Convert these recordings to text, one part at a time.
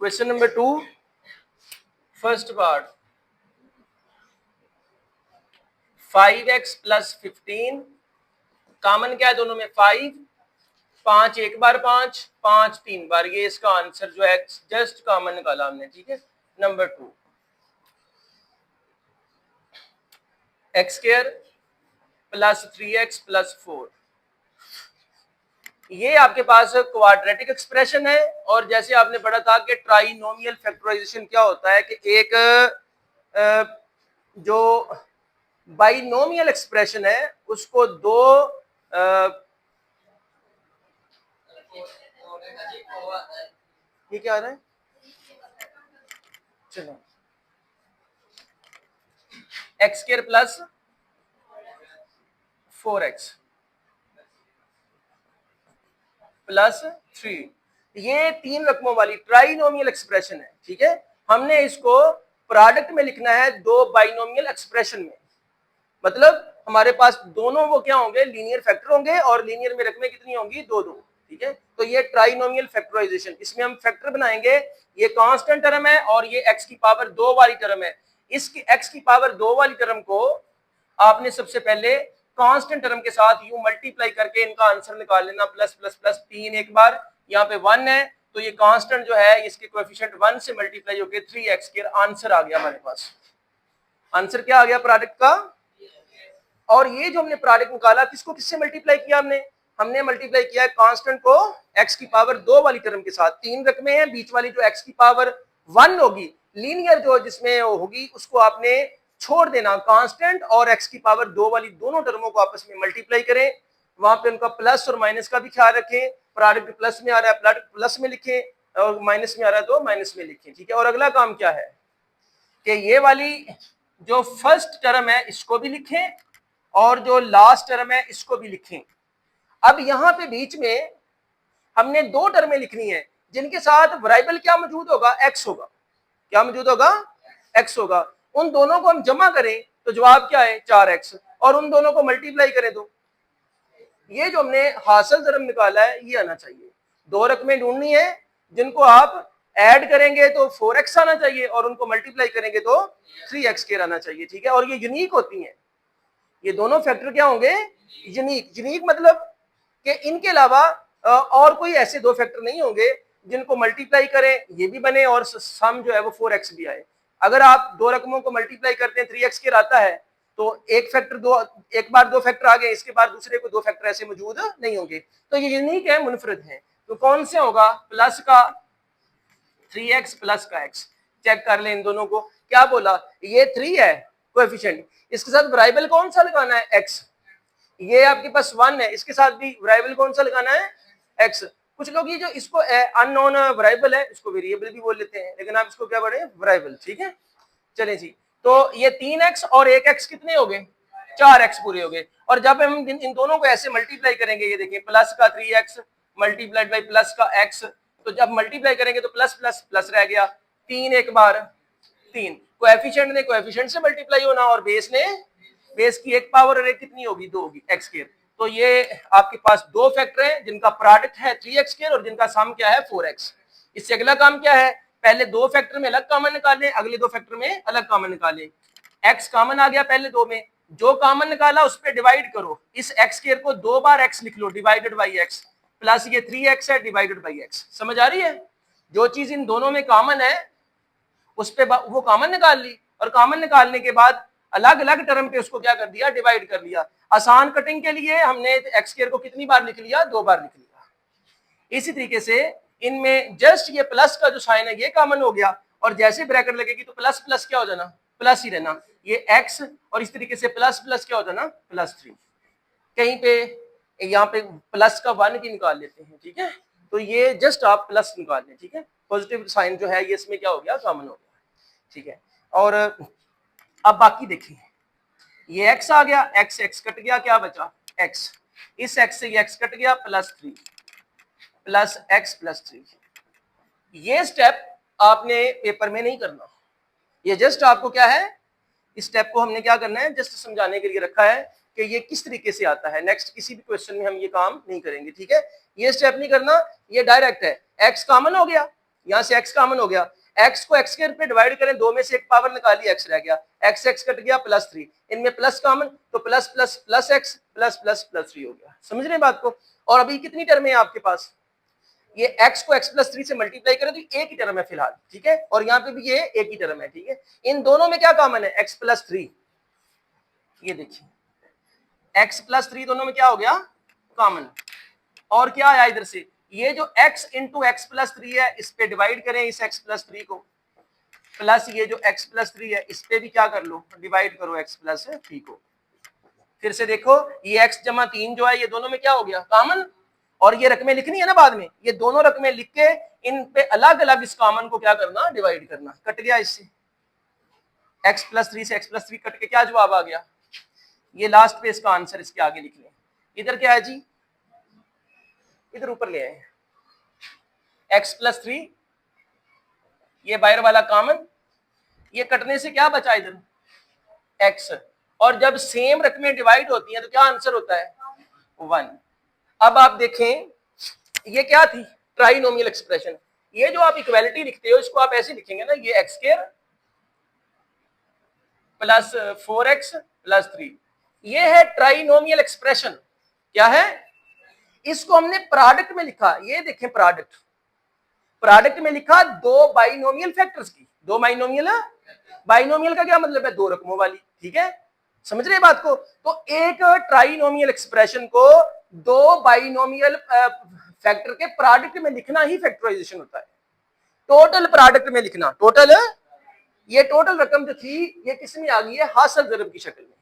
Question number 2 first part 5x plus 15 common क्या है दोनों में 5 5 एक बार 5 5 3 बार, ये इसका आंसर जो है जस्ट कॉमन निकाला हमने। ठीक है, number 2 x square plus 3x plus 4, ये आपके पास क्वाड्रेटिक एक्सप्रेशन है। और जैसे आपने पढ़ा था कि ट्राइनोमियल फैक्टराइजेशन क्या होता है कि एक जो बाइनोमियल एक्सप्रेशन है उसको दो ये क्या आ रहा है, चलो x square plus 4x plus 3, ये तीन रकमों वाली ट्राइनोमियल एक्सप्रेशन है। ठीक है, हमने इसको प्रोडक्ट में लिखना है दो बाइनोमियल एक्सप्रेशन में, मतलब हमारे पास दोनों वो क्या होंगे, लीनियर फैक्टर होंगे और लीनियर में रकमें कितनी होंगी, दो दो। ठीक है, तो ये ट्राइनोमियल फैक्टराइजेशन, इसमें हम फैक्टर बनाएंगे, ये कांस्टेंट टर्म है और ये x की पावर 2 वाली टर्म है। इसकी x की पावर 2 वाली टर्म को आपने सबसे पहले कांस्टेंट टर्म के साथ यूं मल्टीप्लाई करके इनका आंसर निकाल लेना, प्लस प्लस प्लस 3 एक बार, यहाँ पे 1 है तो ये कांस्टेंट जो है इसके कोएफिशिएंट 1 से मल्टीप्लाई होकर 3x आंसर आ गया हमारे पास। आंसर क्या आ गया प्रोडक्ट का, और ये जो हमने प्रोडक्ट निकाला किसको किससे मल्टीप्लाई किया, हमने मल्टीप्लाई किया है कांस्टेंट को x की पावर 2 वाली टर्म के साथ। तीन रकमें हैं, बीच वाली जो x की पावर 1 होगी, लीनियर जो जिसमें होगी उसको आपने छोड़ देना, कांस्टेंट और x की पावर 2 वाली दोनों टर्मों को आपस में मल्टीप्लाई करें, वहां पे उनका प्लस और माइनस का भी ख्याल रखें, प्रोडक्ट प्लस में आ रहा है प्रोडक्ट प्लस में लिखें और माइनस में आ रहा है तो माइनस में लिखें। ठीक है, और अगला काम क्या है कि ये वाली जो फर्स्ट टर्म है इसको भी लिखें और जो लास्ट टर्म है इसको भी लिखें। अब यहां पे बीच में हमने दो टर्में लिखनी है जिनके साथ वेरिएबल क्या मौजूद होगा, x होगा। क्या मौजूद होगा, x होगा। उन दोनों को हम जमा करें तो जवाब क्या है 4x, और उन दोनों को मल्टीप्लाई करें तो ये जो हमने हासिल टर्म निकाला है ये आना चाहिए। दो रकमें ढूंढनी है जिनको आप ऐड करेंगे तो 4x आना चाहिए और उनको मल्टीप्लाई करेंगे तो 3x आना चाहिए। ठीक है, और ये यूनिक होती हैं, ये दोनों फैक्टर क्या होंगे, यूनिक। यूनिक मतलब कि इनके अलावा और कोई ऐसे दो फैक्टर नहीं होंगे जिनको मल्टीप्लाई करें ये भी बने और सम जो है वो 4x भी आए। अगर आप दो रकमों को मल्टीप्लाई करते हैं 3x आता है तो एक फैक्टर दो, एक बार दो फैक्टर आ गए, इसके बाद दूसरे को दो फैक्टर ऐसे मौजूद नहीं होंगे, तो ये यूनिक है, मुनफरद है। तो कौन से होगा, प्लस का 3x प्लस का x, चेक कर लें इन दोनों को। क्या बोला, ये 3 है कोएफिशिएंट, इसके साथ वेरिएबल कौन सा लगाना है, x। ये आपके पास 1 है, इसके साथ भी वेरिएबल कौन सा लगाना है, x। कुछ लोग ये जो इसको अननोन वेरिएबल है इसको वेरिएबल भी बोल लेते हैं, लेकिन आप इसको क्या बोले, वेरिएबल। ठीक है, चलें जी, तो ये 3x और 1x कितने हो गए, 4x पूरे हो गए। और जब हम इन दोनों को ऐसे मल्टीप्लाई करेंगे, ये देखिए प्लस का 3x मल्टीप्लाइड बाई प्लस का x, तो जब मल्टीप्लाई करेंगे तो प्लस प्लस प्लस रह गया, 3 एक बार 3, कोएफिशिएंट ने कोएफिशिएंट से मल्टीप्लाई होना और बेस ने बेस की एक पावर और एक कितनी होगी, 2 होगी, x स्क्वायर। तो ये आपके पास दो फैक्टर हैं जिनका प्रोडक्ट है 3x स्क्वायर और जिनका सम क्या है 4x। इससे अगला काम क्या है, पहले दो फैक्टर में अलग कॉमन निकालें, अगले दो फैक्टर में अलग कॉमन निकालें। x कॉमन आ गया पहले दो में, जो कॉमन निकाला उस पर डिवाइड करो, इस x स्क्वायर को दो बार x लिख लो डिवाइडेड बाई x, प्लस ये 3x है डिवाइडेड बाई x। समझ आ रही है, जो चीज इन दोनों में कॉमन है उस पे वो कॉमन निकाल ली, और कॉमन निकालने के बाद अलग अलग टर्म पे उसको क्या कर दिया, डिवाइड कर लिया। आसान कटिंग के लिए हमने x स्क्वायर को कितनी बार लिख लिया, दो बार लिख लिया। इसी तरीके से इनमें जस्ट ये प्लस का जो साइन है ये कॉमन हो गया, और जैसे ब्रैकेट लगेगी तो प्लस प्लस क्या हो जाना, प्लस ही रहना, ये x, और इस तरीके से प्लस प्लस क्या हो जाना, प्लस 3। कहीं पे यहाँ पे प्लस का 1 भी निकाल लेते हैं। ठीक है, तो ये जस्ट आप प्लस निकाल लें। ठीक है, पॉजिटिव साइन जो है ये इसमें क्या हो गया, कॉमन हो गया। ठीक है, और अब बाकी देखिए, ये x आ गया, x x कट गया, क्या बचा x, इस x से ये x कट गया, प्लस 3 प्लस x प्लस 3। ये स्टेप आपने पेपर में नहीं करना, ये जस्ट आपको क्या है, इस स्टेप को हमने क्या करना है, जस्ट समझाने के लिए रखा है कि ये किस तरीके से आता है। नेक्स्ट किसी भी क्वेश्चन में हम ये काम नहीं करेंगे। ठीक है, ये स्टेप नहीं करना, ये डायरेक्ट है, x कॉमन हो गया, यहाँ से x कॉमन हो गया, x को x स्क्वायर पे डिवाइड करें, दो में से एक पावर निकाली, x रह गया, x x कट गया, +3, इनमें प्लस कॉमन, तो plus plus plus x plus plus plus 3 हो गया। समझ रहे हैं बात को? और अभी कितनी टर्म है आपके पास, ये x को x+3 से मल्टीप्लाई करें तो एक ही टर्म है फिलहाल, ठीक है, और यहाँ पे भी ये एक ही टर्म है, ठीक है। इन दोनों में क्या कॉमन है, x+3, ये देखिए x+3 दोनों में क्या हो गया, कॉमन। और क्या आया इधर से, ये जो x इंटू x+3 है इस पे डिवाइड करें इस x+3 को, प्लस ये जो x+3 है इस पे भी क्या कर लो, डिवाइड करो x+3 को। फिर से देखो ये x जमा 3 जो है ये दोनों में क्या हो गया, कॉमन। और ये रकमें लिखनी है ना बाद में, ये दोनों रकमें लिख के इन पे अलग अलग इस कॉमन को क्या करना, डिवाइड करना। कट गया इससे, x+3 से x+3 कट के क्या जवाब आ गया, ये लास्ट पे इसका आंसर इसके आगे लिख लें। इधर क्या है जी, इधर ऊपर ले आए, x+3, ये बाहर वाला कॉमन, ये कटने से क्या बचा इधर, x। और जब सेम रकमें डिवाइड होती हैं तो क्या आंसर होता है, 1। अब आप देखें ये क्या थी, ट्राइनोमियल एक्सप्रेशन। ये जो आप इक्वालिटी लिखते हो इसको आप ऐसे लिखेंगे ना, ये x² प्लस 4x प्लस 3, ये है ट्राइनोमियल एक्सप्रेशन। क्या है, इसको हमने प्रोडक्ट में लिखा, ये देखें प्रोडक्ट में लिखा दो बाइनोमियल फैक्टर्स की, दो बाइनोमियल का क्या मतलब है, दो रकमों वाली, ठीक है, समझ रहे बात को। तो एक ट्राइनोमियल एक्सप्रेशन को दो बाइनोमियल फैक्टर के प्रोडक्ट में लिखना ही फैक्टराइजेशन होता है। टोटल प्रोडक्ट में लिखना, टोटल, ये टोटल रकम जो थी ये किस में आ गई है, हासिल ज़रब की शक्ल में,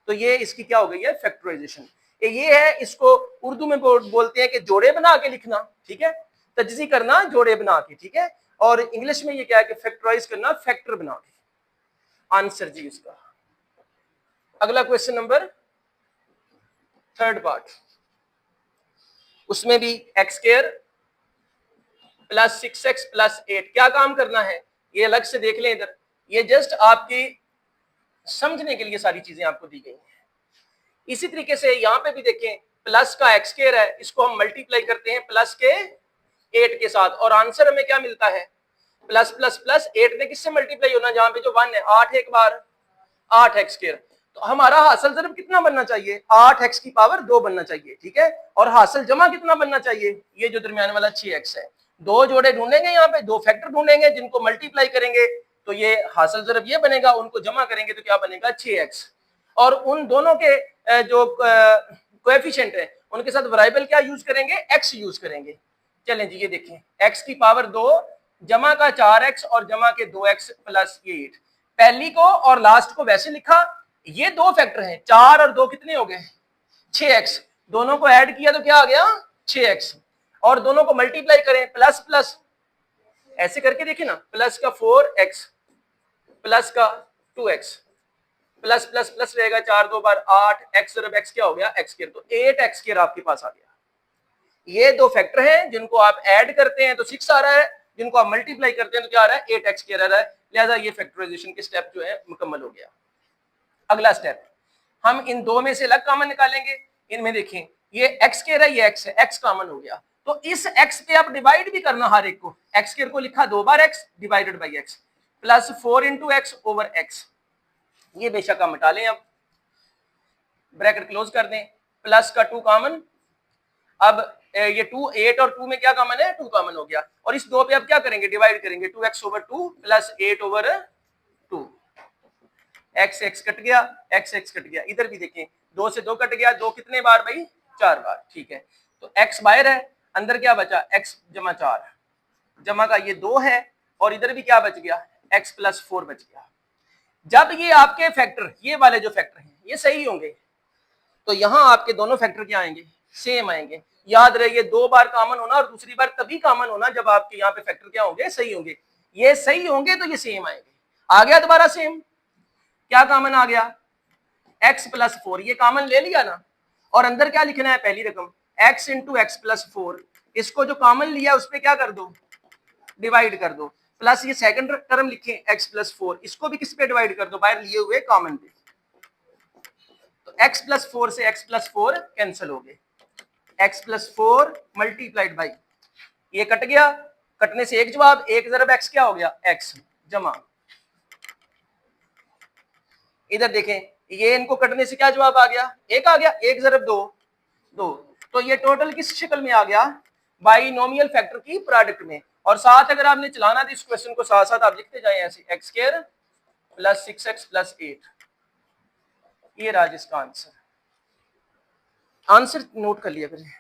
तो ये इसकी क्या हो गई है, फैक्टराइजेशन। ये है, इसको उर्दू में बोलते हैं कि जोड़े बना के लिखना, ठीक है, तजज़ी करना जोड़े बना के, ठीक है। और इंग्लिश में ये क्या है कि फैक्टराइज करना फैक्टर बना के। आंसर जी इसका। अगला क्वेश्चन नंबर 3rd पार्ट, उसमें भी x² प्लस 6x प्लस 8 क्या काम करना है, ये अलग से देख लें इधर, ये जस्ट आपकी समझने के लिए सारी चीजें आपको दी गई हैं। इसी तरीके से यहाँ पे भी देखें, प्लस का x² है, इसको हम मल्टीप्लाई करते हैं प्लस के 8 के साथ, और आंसर हमें क्या मिलता है, प्लस प्लस प्लस 8 ने किससे मल्टीप्लाई होना, जहां पे जो 1 है, 8 एक बार 8x²। तो हमारा हासिल ज़रब कितना बनना चाहिए, 8x की पावर 2 बनना चाहिए, ठीक है। और हासिल जमा कितना बनना चाहिए, ये जो दरमियान वाला 6x है। दो जोड़े ढूंढेंगे, यहाँ पे दो फैक्टर ढूंढेंगे जिनको मल्टीप्लाई करेंगे तो ये हासिल ज़रब ये बनेगा, उनको जमा करेंगे तो क्या बनेगा, 6x। और उन दोनों के जो कोएफिशिएंट है उनके साथ वेरिएबल क्या यूज करेंगे, x यूज करेंगे। चलें जी, ये देखें x की पावर 2 जमा का 4x और जमा के 2x प्लस ये 8। पहली को और लास्ट को वैसे लिखा, ये दो फैक्टर हैं, 4 और 2 कितने हो गए, 6x, दोनों को ऐड किया तो क्या आ गया, 6x, और दोनों को मल्टीप्लाई करें प्लस प्लस, ऐसे करके देखिए ना, प्लस का 4x प्लस का 2x प्लस प्लस प्लस रहेगा, 4 2 बार 8, x ज़रब x क्या हो गया, x², तो 8x² आपके पास आ गया। ये दो फैक्टर हैं जिनको आप ऐड करते हैं तो 6 आ रहा है, जिनको आप मल्टीप्लाई करते हैं तो क्या आ रहा है, 8x² आ रहा है। लिहाजा ये फैक्टराइजेशन के स्टेप जो है मुकम्मल हो गया। अगला स्टेप, हम इन दो में से अलग कॉमन निकालेंगे। इनमें देखें ये x² है, ये x है, x कॉमन हो गया, तो इस x पे आप डिवाइड भी करना हर एक को, x² को लिखा 2 बार x divided by x plus 4 into x over x, ये बेशक हम हटा लें, अब ब्रैकेट क्लोज कर दें, प्लस का 2 कॉमन, अब ये 2 8 और 2 में क्या कॉमन है, 2 कॉमन हो गया, और इस 2 पे अब क्या करेंगे, डिवाइड करेंगे, 2x over 2 plus 8 over 2, x x cut गया, x x कट गया। इधर भी देखें 2 से 2 कट गया, 2 कितने बार भाई, 4 बार, ठीक है। तो x बाहर है, अंदर क्या बचा, x जमा 4, जमा का ये 2 है, और इधर भी क्या बच गया, x प्लस 4 बच गया। जब ये आपके फैक्टर, ये वाले जो फैक्टर हैं ये सही होंगे तो यहां आपके दोनों फैक्टर क्या आएंगे, सेम आएंगे। याद रहे ये 2 बार कॉमन होना और दूसरी बार तभी कॉमन होना जब आपके यहाँ पे फैक्टर क्या होंगे, सही होंगे। ये सही होंगे तो ये सेम आएंगे। आ गया दोबारा सेम, क्या कॉमन आ गया, x प्लस 4, ये कॉमन ले लिया ना, और अंदर क्या लिखना है, पहली रकम x इंटू एक्स प्लस 4, इसको जो कॉमन लिया उस पर क्या कर दो, डिवाइड कर दो, प्लस ये सेकंड टर्म लिखे x प्लस 4, इसको भी किस पे डिवाइड कर दो, बाहर लिए हुए कॉमन पे, तो x प्लस 4 से x प्लस 4 कैंसिल हो गए, x प्लस 4 मल्टीप्लाइड बाई, ये कट गया, कटने से एक जवाब, एक ज़रब x क्या हो गया, x जमा, इधर देखें ये इनको कटने से क्या जवाब आ गया, एक आ गया, एक ज़रब दो, दो, तो ये टोटल किस शक्ल में आ गया, बाइनोमियल फैक्टर की प्रोडक्ट में। और साथ अगर आपने चलाना था इस क्वेश्चन को, साथ साथ आप लिखते जाए ऐसे, x square plus 6x plus 8, ये रहा जिसका आंसर। आंसर नोट कर लिया करें।